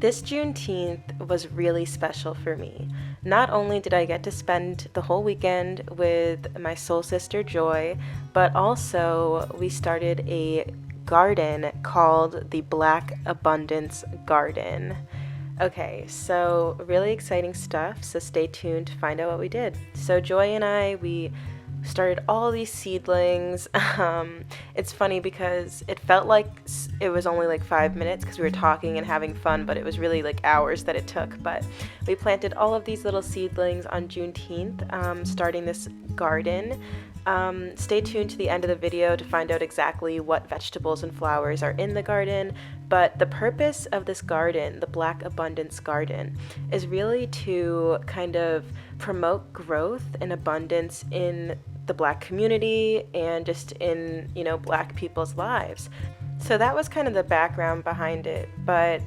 This Juneteenth was really special for me. Not only did I get to spend the whole weekend with my soul sister Joy, but also we started a garden called the Black Abundance Garden. Okay, so really exciting stuff, so stay tuned to find out what we did. So Joy and I, we started all these seedlings. It's funny because it felt like it was only like 5 minutes because we were talking and having fun, but it was really like hours that it took. But we planted all of these little seedlings on Juneteenth, starting this garden. Stay tuned to the end of the video to find out exactly what vegetables and flowers are in the garden. But the purpose of this garden, the Black Abundance Garden, is really to kind of promote growth and abundance in the Black community and just in, Black people's lives. So that was kind of the background behind it, but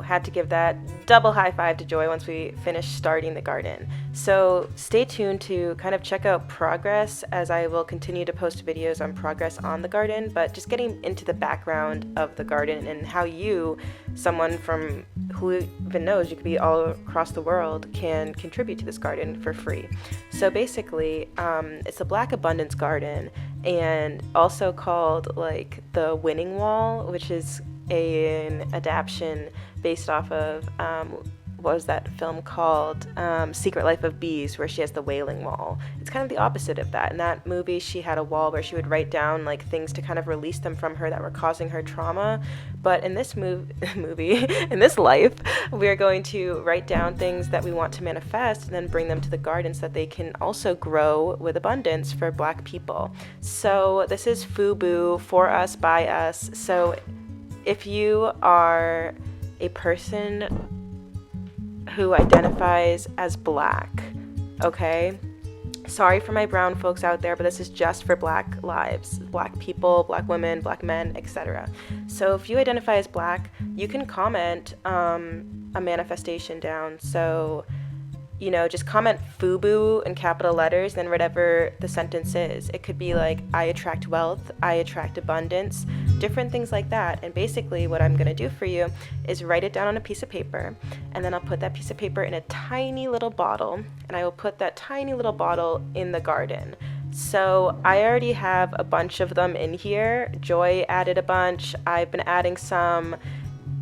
had to give that double high five to Joy once we finished starting the garden. So stay tuned to kind of check out progress, as I will continue to post videos on progress on the garden, but just getting into the background of the garden and how you, someone from who even knows, you could be all across the world, can contribute to this garden for free. So basically, it's the Black Abundance Garden, and also called like the Winning Wall, which is an adaptation based off of what was that film called, Secret Life of Bees, where she has the Wailing Wall. It's kind of the opposite of that. In that movie, she had a wall where she would write down like things to kind of release them from her that were causing her trauma. But in this movie, in this life, we're going to write down things that we want to manifest and then bring them to the garden so that they can also grow with abundance for Black people. So this is FUBU, for us, by us. So if you are a person who identifies as Black, okay? Sorry for my brown folks out there, but this is just for Black lives, Black people, Black women, Black men, etc. So if you identify as Black, you can comment a manifestation down. So just comment FUBU in capital letters, then whatever the sentence is. It could be like, I attract wealth, I attract abundance, different things like that. And basically what I'm going to do for you is write it down on a piece of paper, and then I'll put that piece of paper in a tiny little bottle, and I will put that tiny little bottle in the garden. So I already have a bunch of them in here. Joy added a bunch. I've been adding some.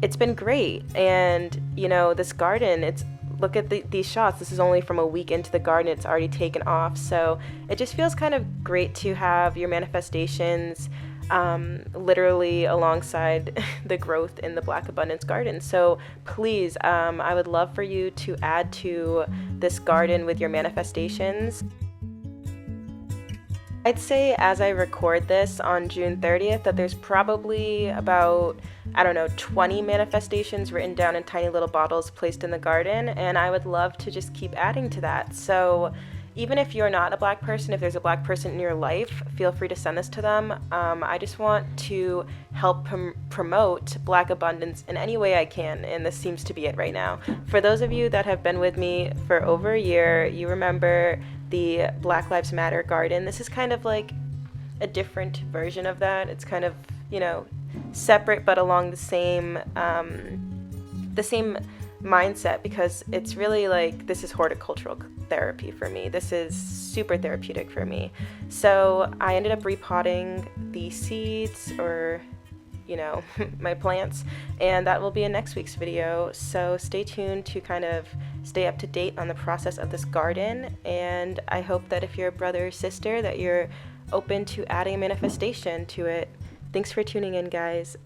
It's been great. And, this garden, look at these shots. This is only from a week into the garden. It's already taken off. So it just feels kind of great to have your manifestations literally alongside the growth in the Black Abundance Garden. So please, I would love for you to add to this garden with your manifestations. I'd say as I record this on June 30th that there's probably about, 20 manifestations written down in tiny little bottles placed in the garden, and I would love to just keep adding to that. So even if you're not a Black person, if there's a Black person in your life, feel free to send this to them. I just want to help promote Black abundance in any way I can, and this seems to be it right now. For those of you that have been with me for over a year, you remember the Black Lives Matter garden. This is kind of like a different version of that. It's kind of, separate but along the same mindset, because it's really like, this is horticultural therapy for me. This is super therapeutic for me. So I ended up repotting the seeds, or my plants, and that will be in next week's video. So stay tuned to kind of stay up to date on the process of this garden, and I hope that if you're a brother or sister, that you're open to adding a manifestation to it. Thanks for tuning in, guys.